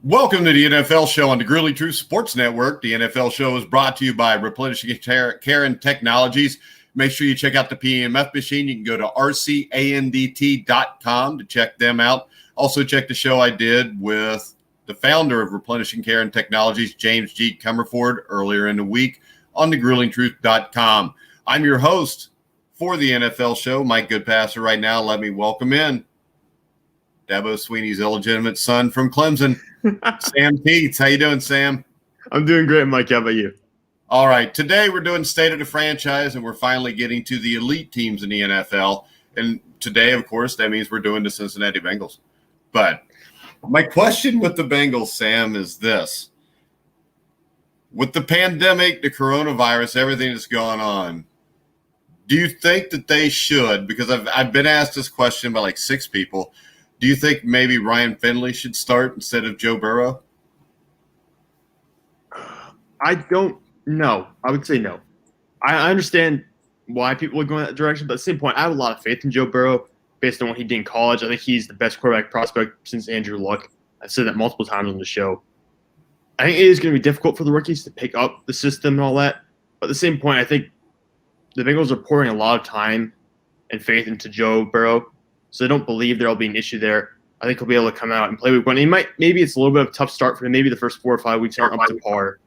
Welcome to the NFL Show on the Grueling Truth Sports Network. The NFL Show is brought to you by Replenishing Care and Technologies. Make sure you check out the PEMF machine. You can go to rcandt.com to check them out. Also, check the show I did with the founder of Replenishing Care and Technologies, James G. Comerford, earlier in the week on thegruelingtruth.com. I'm your host for the NFL Show, Mike Goodpaster. Right now, let me welcome in Dabo Sweeney's illegitimate son from Clemson, Sam Teets. How you doing, Sam? I'm doing great, Mike. How about you? All right. Today we're doing State of the Franchise, and we're finally getting to the elite teams in the NFL. And today, of course, that means we're doing the Cincinnati Bengals. But my question with the Bengals, Sam, is this. With the pandemic, the coronavirus, everything that's going on, do you think that they should, because I've been asked this question by like 6 people, do you think maybe Ryan Finley should start instead of Joe Burrow? I don't know. I would say no. I understand why people are going that direction, but at the same point, I have a lot of faith in Joe Burrow based on what he did in college. I think he's the best quarterback prospect since Andrew Luck. I've said that multiple times on the show. I think it is going to be difficult for the rookies to pick up the system and all that. But at the same point, I think the Bengals are pouring a lot of time and faith into Joe Burrow. So I don't believe there'll be an issue there. I think he'll be able to come out and play week 1. Maybe it's a little bit of a tough start for him. Maybe the first 4 or 5 weeks aren't up to par.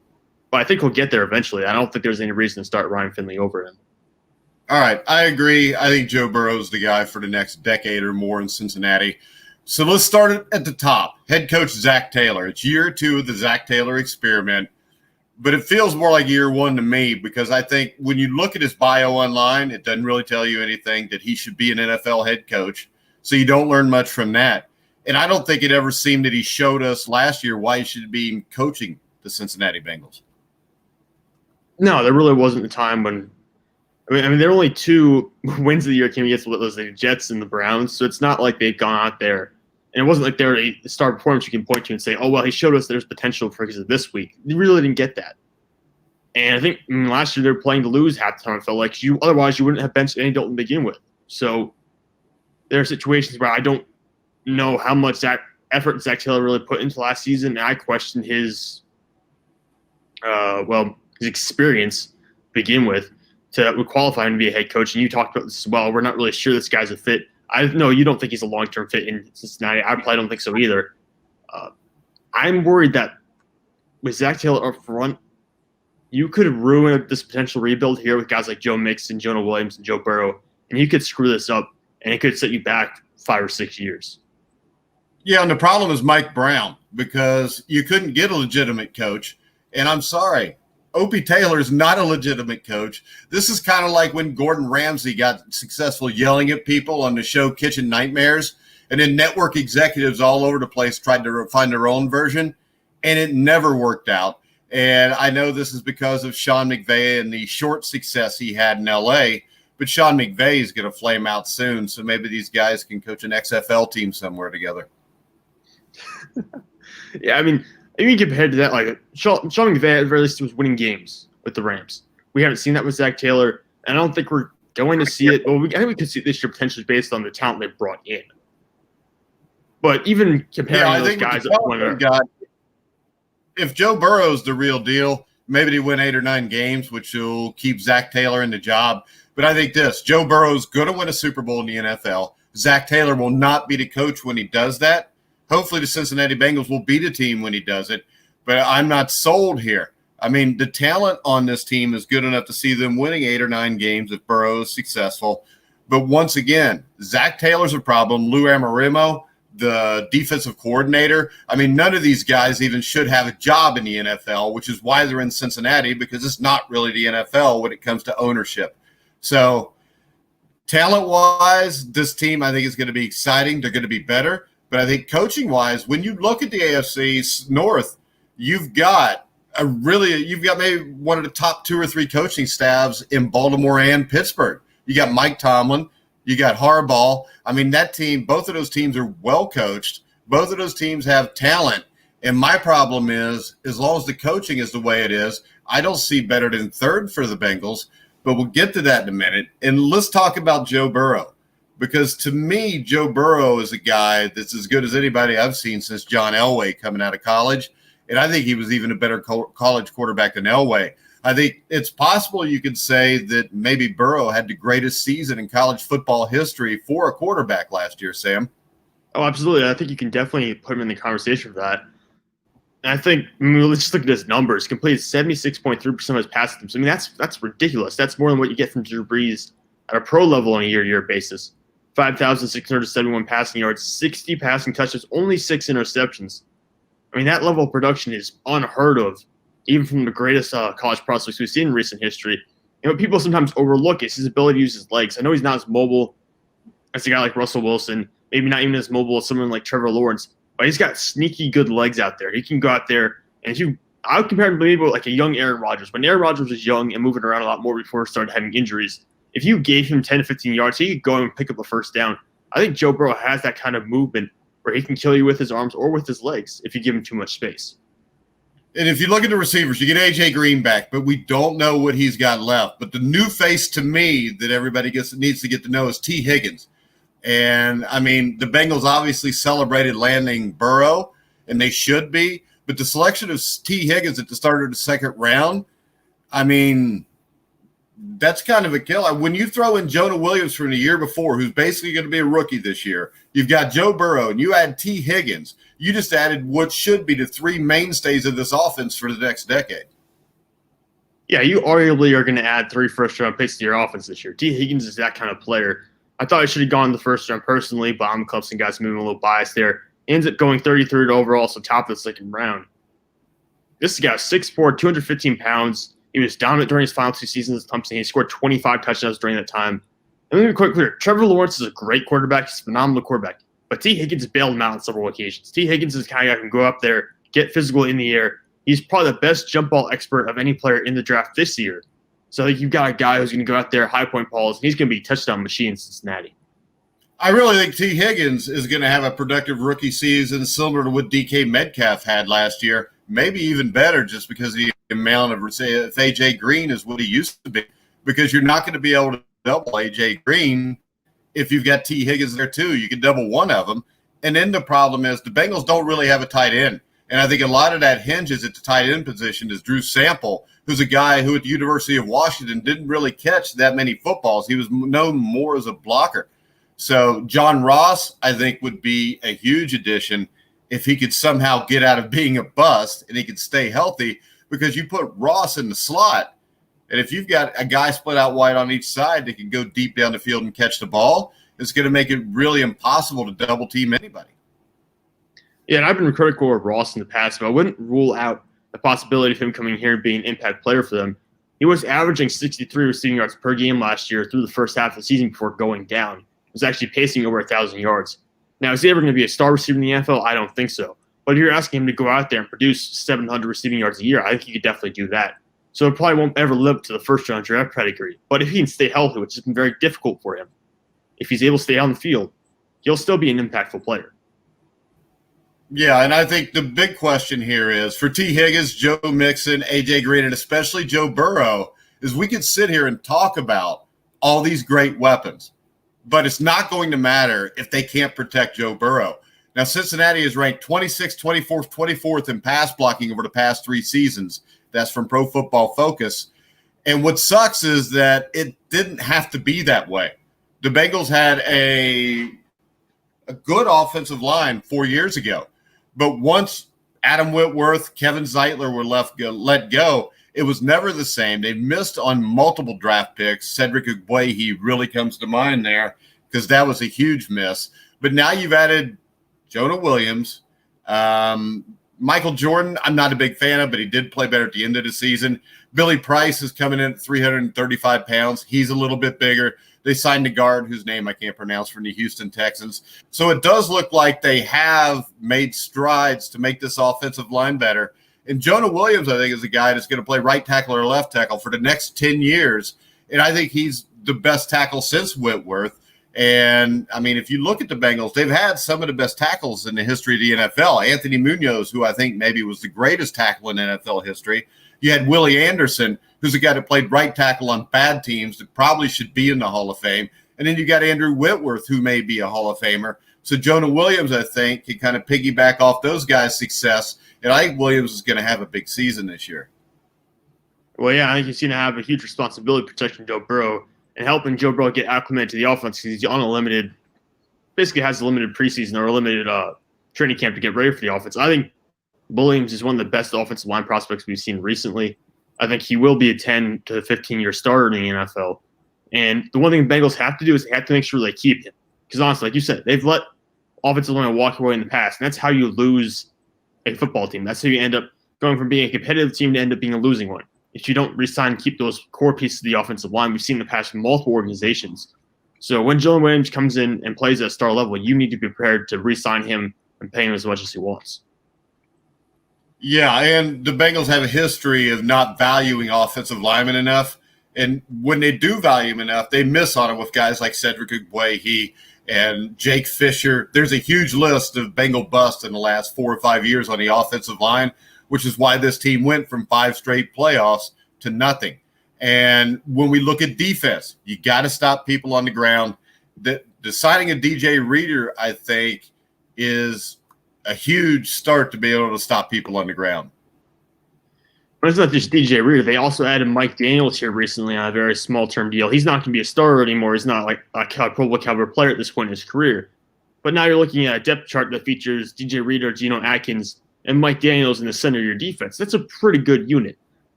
But I think he'll get there eventually. I don't think there's any reason to start Ryan Finley over him. All right. I agree. I think Joe Burrow's the guy for the next decade or more in Cincinnati. So let's start at the top. Head coach Zach Taylor. It's year 2 of the Zach Taylor experiment. But it feels more like year 1 to me because I think when you look at his bio online, it doesn't really tell you anything that he should be an NFL head coach. So you don't learn much from that. And I don't think it ever seemed that he showed us last year why he should be coaching the Cincinnati Bengals. No, there really wasn't a time when – I mean, there were only 2 wins of the year came against the Jets and the Browns, so it's not like they've gone out there. And it wasn't like they were a star performance you can point to and say, oh, well, he showed us there's potential for this week. They really didn't get that. And I think last year they were playing to lose half the time. It felt like otherwise you wouldn't have benched Andy Dalton to begin with. So there are situations where I don't know how much that effort Zach Taylor really put into last season. And I question his experience to begin with to qualify him to be a head coach. And you talked about this as well. We're not really sure this guy's a fit. I know you don't think he's a long-term fit in Cincinnati. I probably don't think so either. I'm worried that with Zach Taylor up front, you could ruin this potential rebuild here with guys like Joe Mixon, Jonah Williams, and Joe Burrow, and you could screw this up, and it could set you back 5 or 6 years. Yeah, and the problem is Mike Brown because you couldn't get a legitimate coach, and I'm sorry. Opie Taylor is not a legitimate coach. This is kind of like when Gordon Ramsay got successful yelling at people on the show Kitchen Nightmares, and then network executives all over the place tried to find their own version, and it never worked out. And I know this is because of Sean McVay and the short success he had in L.A., but Sean McVay is going to flame out soon, so maybe these guys can coach an XFL team somewhere together. Yeah, I mean – even compared to that, like Sean McVay at the very least was winning games with the Rams. We haven't seen that with Zach Taylor, and I don't think we're going to see it. Well, I think we could see it this year potentially based on the talent they brought in. But even comparing those guys, if Joe Burrow's the real deal, maybe they win 8 or 9 games, which will keep Zach Taylor in the job. But I think Joe Burrow's going to win a Super Bowl in the NFL. Zach Taylor will not be the coach when he does that. Hopefully the Cincinnati Bengals will beat a team when he does it, but I'm not sold here. I mean, the talent on this team is good enough to see them winning 8 or 9 games if Burrow is successful. But once again, Zach Taylor's a problem. Lou Anarumo, the defensive coordinator, I mean, none of these guys even should have a job in the NFL, which is why they're in Cincinnati because it's not really the NFL when it comes to ownership. So talent-wise, this team I think is going to be exciting. They're going to be better. But I think coaching-wise, when you look at the AFC North, you've got maybe one of the top 2 or 3 coaching staffs in Baltimore and Pittsburgh. You got Mike Tomlin, you got Harbaugh. I mean, that team, both of those teams are well coached. Both of those teams have talent. And my problem is, as long as the coaching is the way it is, I don't see better than 3rd for the Bengals. But we'll get to that in a minute. And let's talk about Joe Burrow. because to me, Joe Burrow is a guy that's as good as anybody I've seen since John Elway coming out of college. And I think he was even a better college quarterback than Elway. I think it's possible you could say that maybe Burrow had the greatest season in college football history for a quarterback last year, Sam. Oh, absolutely. I think you can definitely put him in the conversation for that. And I think, let's just look at his numbers. Completed 76.3% of his pass attempts. I mean, that's ridiculous. That's more than what you get from Drew Brees at a pro level on a year-to-year basis. 5,671 passing yards, 60 passing touchdowns, only 6 interceptions. I mean, that level of production is unheard of, even from the greatest college prospects we've seen in recent history. And what people sometimes overlook is his ability to use his legs. I know he's not as mobile as a guy like Russell Wilson, maybe not even as mobile as someone like Trevor Lawrence, but he's got sneaky good legs out there. He can go out there, and I would compare him to maybe like a young Aaron Rodgers. When Aaron Rodgers was young and moving around a lot more before he started having injuries, if you gave him 10 to 15 yards, he could go and pick up a first down. I think Joe Burrow has that kind of movement where he can kill you with his arms or with his legs if you give him too much space. And if you look at the receivers, you get A.J. Green back, but we don't know what he's got left. But the new face to me that everybody needs to get to know is T. Higgins. And, I mean, the Bengals obviously celebrated landing Burrow, and they should be. But the selection of T. Higgins at the start of the second round, I mean, that's kind of a kill. When you throw in Jonah Williams from the year before, who's basically going to be a rookie this year, you've got Joe Burrow, and you add T. Higgins. You just added what should be the 3 mainstays of this offense for the next decade. Yeah, you arguably are going to add 3 first-round picks to your offense this year. T. Higgins is that kind of player. I thought I should have gone the first round personally, but I'm a Clemson guy, so maybe I'm a little biased there. He ends up going 33rd overall, so top of the second round. This guy, 6'4", 215 pounds. He was dominant during his final 2 seasons at Clemson. He scored 25 touchdowns during that time. And let me be quite clear, Trevor Lawrence is a great quarterback. He's a phenomenal quarterback. But T. Higgins bailed him out on several occasions. T. Higgins is the kind of guy who can go up there, get physical in the air. He's probably the best jump ball expert of any player in the draft this year. So I think you've got a guy who's going to go out there, high point balls, and he's going to be a touchdown machine in Cincinnati. I really think T. Higgins is going to have a productive rookie season similar to what DK Metcalf had last year, maybe even better just because the amount of, say, if A.J. Green is what he used to be, because you're not going to be able to double A.J. Green if you've got T. Higgins there too. You can double one of them. And then the problem is the Bengals don't really have a tight end. And I think a lot of that hinges at the tight end position is Drew Sample, who's a guy who at the University of Washington didn't really catch that many footballs. He was known more as a blocker. So John Ross, I think, would be a huge addition if he could somehow get out of being a bust and he could stay healthy, because you put Ross in the slot, and if you've got a guy split out wide on each side that can go deep down the field and catch the ball, it's going to make it really impossible to double team anybody. Yeah, and I've been critical of Ross in the past, but I wouldn't rule out the possibility of him coming here and being an impact player for them. He was averaging 63 receiving yards per game last year through the first half of the season before going down. He was actually pacing over 1,000 yards. Now, is he ever going to be a star receiver in the NFL? I don't think so. But if you're asking him to go out there and produce 700 receiving yards a year, I think he could definitely do that. So it probably won't ever live up to the first-round draft pedigree. But if he can stay healthy, which has been very difficult for him, if he's able to stay on the field, he'll still be an impactful player. Yeah, and I think the big question here is for T. Higgins, Joe Mixon, A.J. Green, and especially Joe Burrow, is we could sit here and talk about all these great weapons, but it's not going to matter if they can't protect Joe Burrow. Now, Cincinnati is ranked 26th, 24th, 24th in pass blocking over the past 3 seasons. That's from Pro Football Focus. And what sucks is that it didn't have to be that way. The Bengals had a good offensive line 4 years ago. But once Adam Whitworth, Kevin Zeitler were let go, it was never the same. They missed on multiple draft picks. Cedric Ogbuehi really comes to mind there because that was a huge miss. But now you've added Jonah Williams. Michael Jordan, I'm not a big fan of, but he did play better at the end of the season. Billy Price is coming in at 335 pounds. He's a little bit bigger. They signed a guard whose name I can't pronounce from the Houston Texans. So it does look like they have made strides to make this offensive line better. And Jonah Williams, I think, is a guy that's going to play right tackle or left tackle for the next 10 years. And I think he's the best tackle since Whitworth. And, I mean, if you look at the Bengals, they've had some of the best tackles in the history of the NFL. Anthony Munoz, who I think maybe was the greatest tackle in NFL history. You had Willie Anderson, who's a guy that played right tackle on bad teams that probably should be in the Hall of Fame. And then you got Andrew Whitworth, who may be a Hall of Famer. So Jonah Williams, I think, can kind of piggyback off those guys' success. And I think Williams is going to have a big season this year. Well, yeah, I think he's going to have a huge responsibility protecting Joe Burrow and helping Joe Burrow get acclimated to the offense because he's on a limited, basically has a limited preseason or a limited training camp to get ready for the offense. I think Williams is one of the best offensive line prospects we've seen recently. I think he will be a 10 to 15-year starter in the NFL. And the one thing the Bengals have to do is they have to make sure they keep him. Because honestly, like you said, they've let offensive linemen walk away in the past. And that's how you lose a football team. That's how you end up going from being a competitive team to end up being a losing one. If you don't re-sign and keep those core pieces of the offensive line, we've seen in the past from multiple organizations. So when Jonah Williams comes in and plays at star level, you need to be prepared to re-sign him and pay him as much as he wants. Yeah, and the Bengals have a history of not valuing offensive linemen enough. And when they do value him enough, they miss on it with guys like Cedric Ogbuehi and Jake Fisher. There's a huge list of Bengal busts in the last 4 or 5 years on the offensive line, which is why this team went from 5 straight playoffs to nothing. And when we look at defense, you got to stop people on the ground. The signing of DJ Reader, I think, is a huge start to be able to stop people on the ground. But it's not just DJ Reader. They also added Mike Daniels here recently on a very small-term deal. He's not going to be a starter anymore. He's not like a Pro Bowl caliber player at this point in his career. But now you're looking at a depth chart that features DJ Reader, Geno Atkins, and Mike Daniels in the center of your defense. That's a pretty good unit.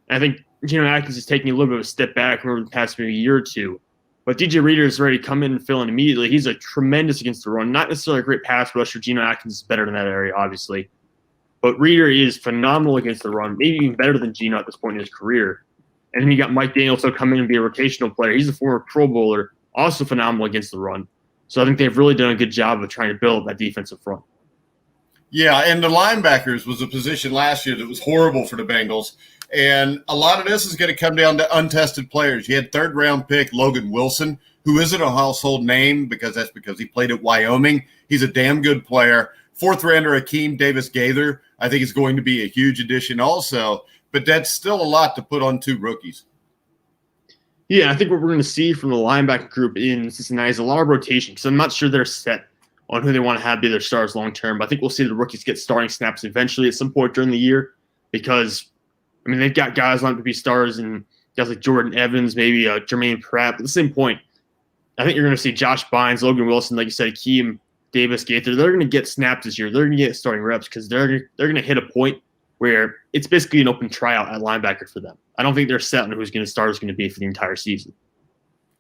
And I think Geno Atkins is taking a little bit of a step back over the past maybe year or two. But DJ Reader is ready to come in and fill in immediately. He's a tremendous against the run. Not necessarily a great pass rusher. Geno Atkins is better in that area, obviously. But Reader is phenomenal against the run, maybe even better than Geno at this point in his career. And then you got Mike Daniels to come in and be a rotational player. He's a former Pro Bowler, also phenomenal against the run. So I think they've really done a good job of trying to build that defensive front. Yeah, and the linebackers was a position last year that was horrible for the Bengals. And a lot of this is going to come down to untested players. You had third-round pick Logan Wilson, who isn't a household name because he played at Wyoming. He's a damn good player. Fourth-rounder Akeem Davis-Gaither, I think, is going to be a huge addition also. But that's still a lot to put on 2 rookies. Yeah, I think what we're going to see from the linebacker group in Cincinnati is a lot of rotation because I'm not sure they're set on who they want to have be their stars long-term. But I think we'll see the rookies get starting snaps eventually at some point during the year because – I mean, they've got guys lined up to be stars and guys like Jordan Evans, maybe Jermaine Pratt. But at the same point, I think you're going to see Josh Bynes, Logan Wilson, like you said, Akeem Davis-Gaither. They're going to get snaps this year. They're going to get starting reps because they're going to hit a point where it's basically an open tryout at linebacker for them. I don't think they're set on who's going to start, who's going to be for the entire season.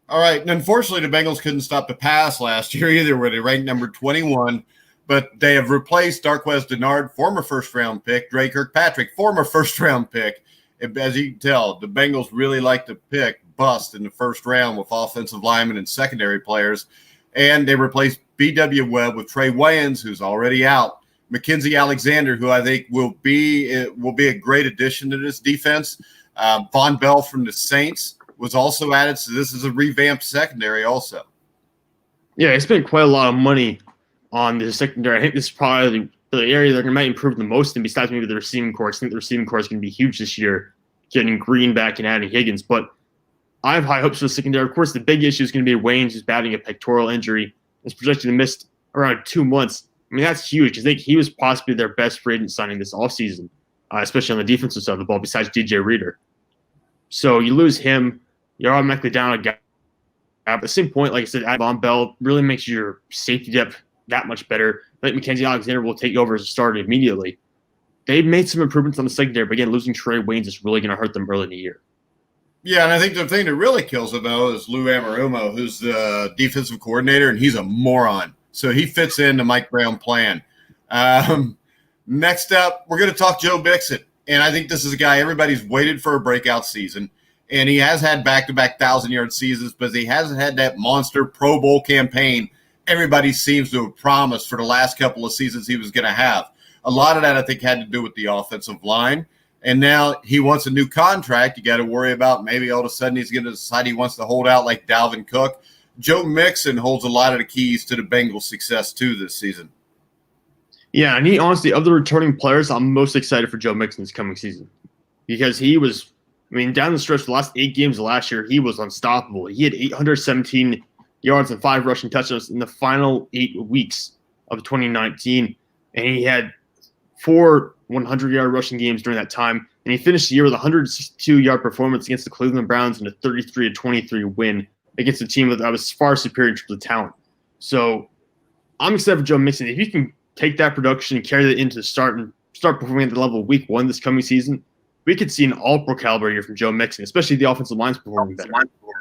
All right. And unfortunately, the Bengals couldn't stop the pass last year either, where they ranked number 21. But they have replaced Darqueze Dennard, former first-round pick, Dre Kirkpatrick, former first-round pick. As you can tell, the Bengals really like to pick bust in the first round with offensive linemen and secondary players. And they replaced B.W. Webb with Trey Wayans, who's already out. Mackenzie Alexander, who I think will be a great addition to this defense. Von Bell from the Saints was also added, so this is a revamped secondary also. Yeah, they spent quite a lot of money on the secondary. I think this is probably the area they're going to might improve the most, and besides maybe the receiving corps. I think the receiving corps is going to be huge this year, getting Green back and adding Higgins. But I have high hopes for the secondary. Of course, the big issue is going to be Waynes, who's battling a pectoral injury. He's projected to miss around 2 months. I mean, that's huge. I think he was possibly their best free agent signing this offseason, especially on the defensive side of the ball, besides DJ Reader. So you lose him, you're automatically down a guy. At the same point, like I said, Von Bell really makes your safety depth that much better. I think Mackenzie Alexander will take over as a starter immediately. They've made some improvements on the secondary, but again, losing Trey Waynes is really going to hurt them early in the year. Yeah, and I think the thing that really kills them, though, is Lou Anarumo, who's the defensive coordinator, and he's a moron. So he fits into Mike Brown's plan. Next up, we're going to talk Joe Mixon. And I think this is a guy everybody's waited for a breakout season. And he has had back-to-back 1,000-yard seasons, but he hasn't had that monster Pro Bowl campaign everybody seems to have promised for the last couple of seasons he was going to have. A lot of that, I think, had to do with the offensive line. And now he wants a new contract. You got to worry about maybe all of a sudden he's going to decide he wants to hold out like Dalvin Cook. Joe Mixon holds a lot of the keys to the Bengals' success, too, this season. Yeah, and he honestly, of the returning players, I'm most excited for Joe Mixon this coming season because he was, I mean, down the stretch, the last 8 games of last year, he was unstoppable. He had 817 yards and 5 rushing touchdowns in the final 8 weeks of 2019. And he had 4 100-yard rushing games during that time. And he finished the year with a 162-yard performance against the Cleveland Browns in a 33-23 win against a team that was far superior in terms of talent. So I'm excited for Joe Mixon. If he can take that production and carry that into the start performing at the level of week 1 this coming season, we could see an all-pro caliber year from Joe Mixon, especially the offensive line's performing better.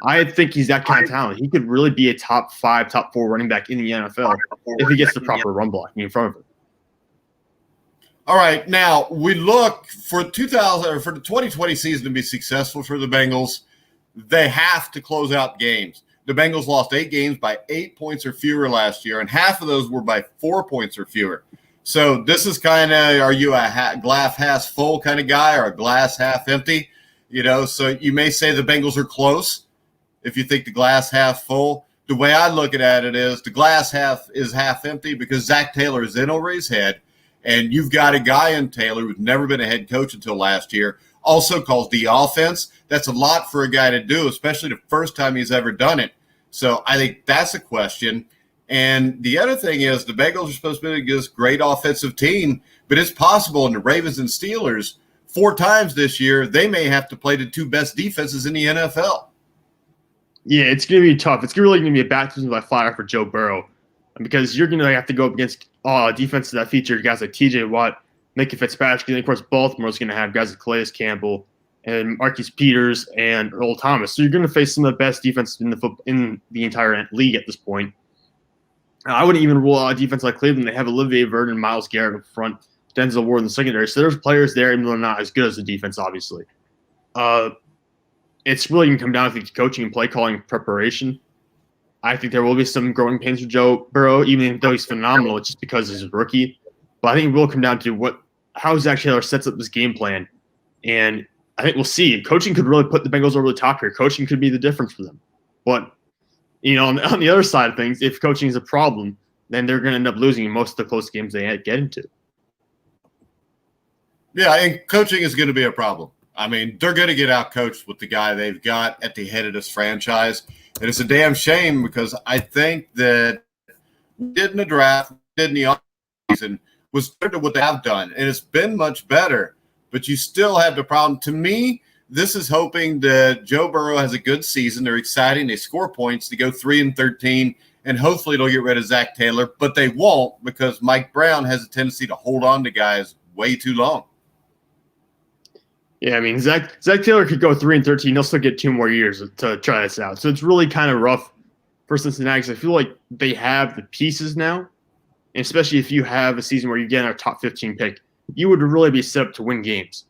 I think he's that kind of talent. He could really be a top 5, top 4 running back in the NFL if he gets the proper run blocking in front of him. All right, now we look for the 2020 season to be successful for the Bengals. They have to close out games. The Bengals lost 8 games by 8 points or fewer last year, and half of those were by 4 points or fewer. So this is kind of, are you a glass half full kind of guy or a glass half empty? So you may say the Bengals are close if you think the glass half full. The way I look at it is the glass half is half empty because Zach Taylor is in over his head, and you've got a guy in Taylor who's never been a head coach until last year, also calls the offense. That's a lot for a guy to do, especially the first time he's ever done it. So I think that's a question. And the other thing is the Bengals are supposed to be this great offensive team, but it's possible in the Ravens and Steelers 4 times this year, they may have to play the 2 best defenses in the NFL. Yeah, it's going to be tough. It's really going to be a baptism by fire for Joe Burrow because you're going to have to go up against defenses that feature guys like T.J. Watt, Minkah Fitzpatrick, and of course Baltimore's going to have guys like Calais Campbell and Marquise Peters and Earl Thomas. So you're going to face some of the best defenses in the entire league at this point. I wouldn't even rule out a defense like Cleveland. They have Olivier Vernon, Myles Garrett up front, Denzel Ward in the secondary. So there's players there, even though they're not as good as the defense, obviously. It's really going to come down to coaching and play calling preparation. I think there will be some growing pains for Joe Burrow, even though he's phenomenal, just because he's a rookie. But I think it will come down to how Zach Taylor sets up this game plan. And I think we'll see. Coaching could really put the Bengals over the top here. Coaching could be the difference for them. But on the other side of things, if coaching is a problem, then they're going to end up losing most of the close games they get into. Yeah, and coaching is going to be a problem. I mean, they're going to get out-coached with the guy they've got at the head of this franchise. And it's a damn shame because I think that we did in the draft, did in the offseason, was better than what they have done. And it's been much better. But you still have the problem. To me, this is hoping that Joe Burrow has a good season. They're exciting. They score points to go 3-13, and hopefully they'll get rid of Zach Taylor. But they won't because Mike Brown has a tendency to hold on to guys way too long. Yeah, I mean, Zach Taylor could go 3-13. He'll still get 2 more years to try this out. So it's really kind of rough for Cincinnati because I feel like they have the pieces now, and especially if you have a season where you get a top 15 pick, you would really be set up to win games.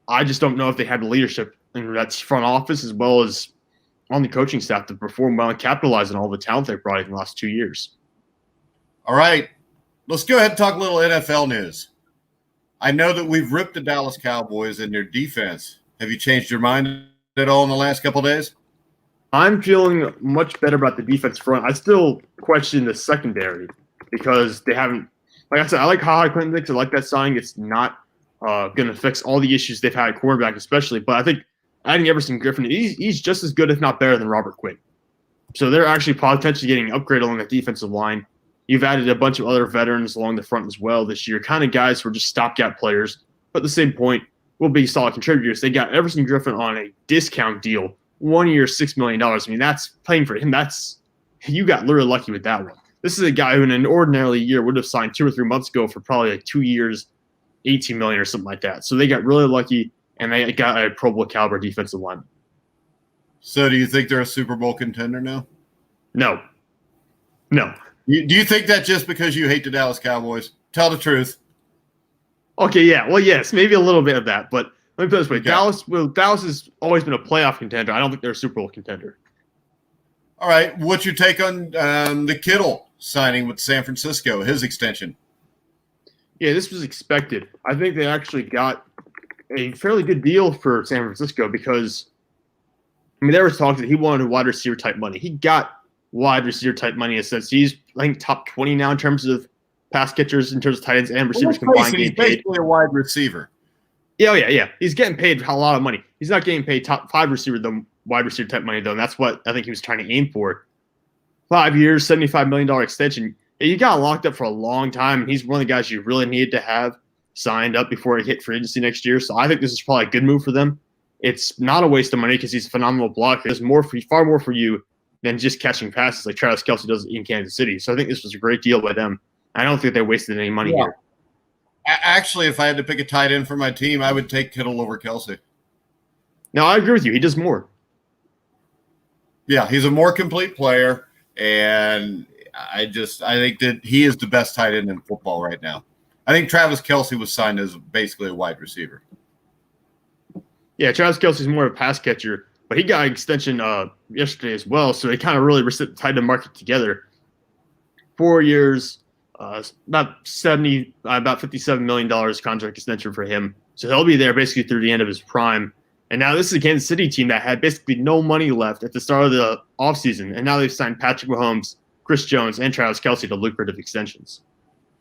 I just don't know if they have the leadership in that front office as well as on the coaching staff to perform well and capitalize on all the talent they brought in the last 2 years. All right, let's go ahead and talk a little NFL news. I know that we've ripped the Dallas Cowboys and their defense. Have you changed your mind at all in the last couple of days? I'm feeling much better about the defense front. I still question the secondary because they haven't – like I said, I like how Quentin thinks. I like that signing. It's not going to fix all the issues they've had at quarterback especially, but I think adding Everson Griffin, he's just as good, if not better, than Robert Quinn. So they're actually potentially getting an upgrade along that defensive line. You've added a bunch of other veterans along the front as well this year, kind of guys who are just stopgap players, but at the same point will be solid contributors. They got Everson Griffin on a discount deal, 1 year, $6 million. I mean, that's paying for him. You got literally lucky with that one. This is a guy who in an ordinary year would have signed 2 or 3 months ago for probably like 2 years, $18 million or something like that. So they got really lucky, and they got a Pro Bowl caliber defensive lineman. So do you think they're a Super Bowl contender now? No. Do you think that just because you hate the Dallas Cowboys? Tell the truth. Okay, yeah. Well, yes, maybe a little bit of that. But let me put it this way. Okay. Dallas has always been a playoff contender. I don't think they're a Super Bowl contender. All right. What's your take on the Kittle signing with San Francisco, his extension? Yeah, this was expected. I think they actually got a fairly good deal for San Francisco because, there was talk that he wanted a wide receiver type money. He got wide receiver type money in a sense. He's, I think, top 20 now in terms of pass catchers, in terms of tight ends and receivers combined. He's basically a wide receiver. Yeah. He's getting paid a lot of money. He's not getting paid top 5 receiver, wide receiver type money, though. And that's what I think he was trying to aim for. 5 years, $75 million extension. He got locked up for a long time, and he's one of the guys you really needed to have signed up before he hit free agency next year. So I think this is probably a good move for them. It's not a waste of money because he's a phenomenal blocker. There's far more for you than just catching passes like Travis Kelce does in Kansas City. So I think this was a great deal by them. I don't think they wasted any money here. Actually, if I had to pick a tight end for my team, I would take Kittle over Kelce. No, I agree with you. He does more. Yeah, he's a more complete player, and I think that he is the best tight end in football right now. I think Travis Kelce was signed as basically a wide receiver. Yeah, Travis Kelce's more of a pass catcher, but he got an extension yesterday as well, so they kind of really reset the tight end market together. 4 years, about $57 million contract extension for him. So he'll be there basically through the end of his prime. And now this is a Kansas City team that had basically no money left at the start of the offseason, and now they've signed Patrick Mahomes, Chris Jones, and Travis Kelce to lucrative extensions.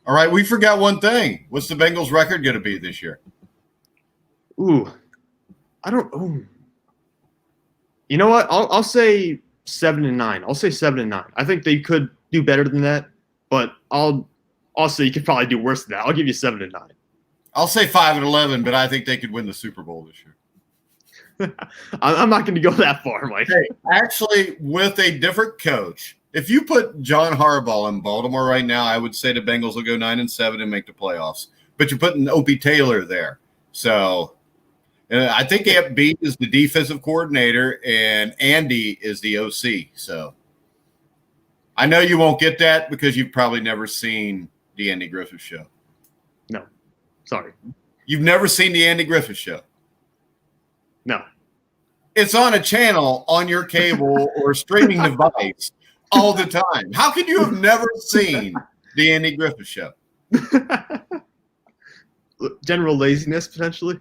All right, we forgot one thing. What's the Bengals' record going to be this year? Ooh. You know what? I'll say 7-9. I'll say 7-9. I think they could do better than that, but I'll say you could probably do worse than that. I'll give you 7-9. I'll say 5-11, but I think they could win the Super Bowl this year. I'm not going to go that far, Mike. Hey, actually, with a different coach, if you put John Harbaugh in Baltimore right now, I would say the Bengals will go 9-7 and make the playoffs. But you're putting Opie Taylor there, so. I think Aunt B is the defensive coordinator, and Andy is the OC. So I know you won't get that because you've probably never seen the Andy Griffith Show. No, sorry. You've never seen the Andy Griffith Show? No. It's on a channel on your cable or streaming device all the time. How could you have never seen the Andy Griffith Show? General laziness, potentially?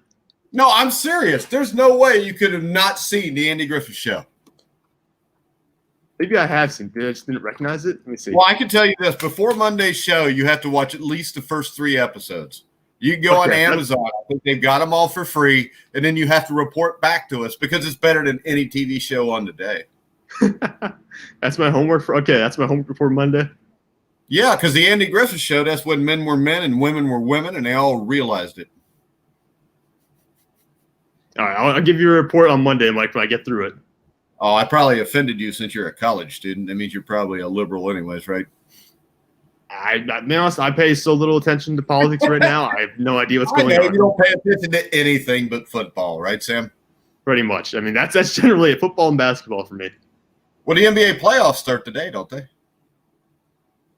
No, I'm serious. There's no way you could have not seen the Andy Griffith Show. Maybe I have seen it. I just didn't recognize it. Let me see. Well, I can tell you this. Before Monday's show, you have to watch at least the first 3 episodes. You can go on Amazon. I think they've got them all for free, and then you have to report back to us because it's better than any TV show on today. That's my homework that's my homework before Monday. Yeah, because the Andy Griffith Show, that's when men were men and women were women, and they all realized it. All right, I'll give you a report on Monday, Mike, when I get through it. Oh, I probably offended you since you're a college student. That means you're probably a liberal anyways, right? I'll be honest, I pay so little attention to politics right now. I have no idea what's going on. You don't pay attention to anything but football, right, Sam? Pretty much. I mean, that's generally it. Football and basketball for me. Well, the NBA playoffs start today, don't they?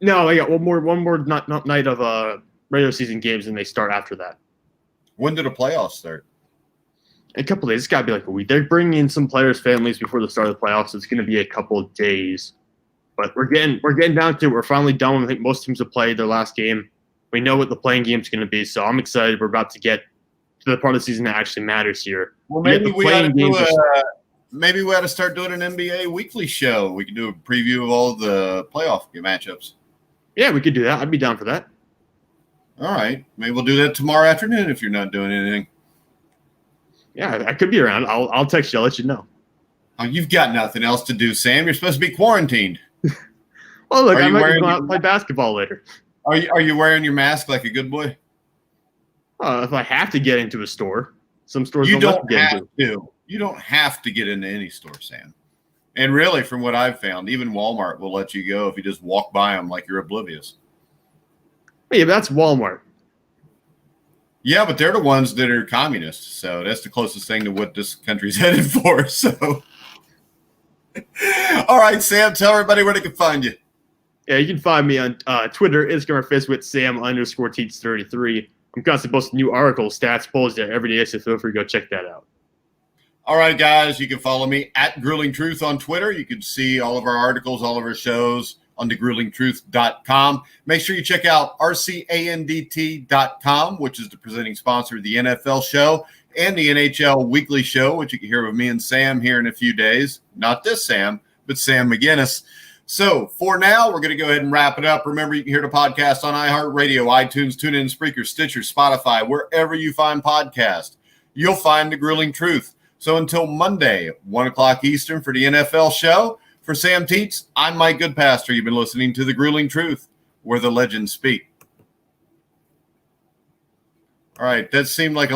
No, I got one more night of regular season games, and they start after that. When do the playoffs start? A couple of days. It's got to be like a week. They're bringing in some players' families before the start of the playoffs. So it's going to be a couple of days. But we're getting down to it. We're finally done. I think most teams have played their last game. We know what the playing game is going to be. So I'm excited. We're about to get to the part of the season that actually matters here. Well, maybe we ought to start doing an NBA weekly show. We can do a preview of all the playoff matchups. Yeah, we could do that. I'd be down for that. All right. Maybe we'll do that tomorrow afternoon if you're not doing anything. Yeah, I could be around. I'll text you. I'll let you know. Oh, you've got nothing else to do, Sam. You're supposed to be quarantined. Well, look, I might go out and play basketball later. Are you wearing your mask like a good boy? If I have to get into a store, some stores you don't have to. You don't have to get into any store, Sam. And really, from what I've found, even Walmart will let you go if you just walk by them like you're oblivious. Yeah, but that's Walmart. Yeah, but they're the ones that are communists, so that's the closest thing to what this country's headed for. So, all right, Sam, tell everybody where they can find you. Yeah, you can find me on Twitter, Instagram, or Facebook, Sam_Teets33. I'm constantly posting new articles, stats, polls there every day, so feel free to go check that out. All right, guys, you can follow me at Grueling Truth on Twitter. You can see all of our articles, all of our shows on thegruelingtruth.com. Make sure you check out rcandt.com, which is the presenting sponsor of the NFL show and the NHL weekly show, which you can hear with me and Sam here in a few days. Not this Sam, but Sam McGinnis. So for now, we're going to go ahead and wrap it up. Remember, you can hear the podcast on iHeartRadio, iTunes, TuneIn, Spreaker, Stitcher, Spotify, wherever you find podcasts. You'll find The Grueling Truth. So until Monday, 1 o'clock Eastern for the NFL show, For Sam Teets, I'm Mike Goodpaster. You've been listening to The Grueling Truth, where the legends speak. All right, that seemed like a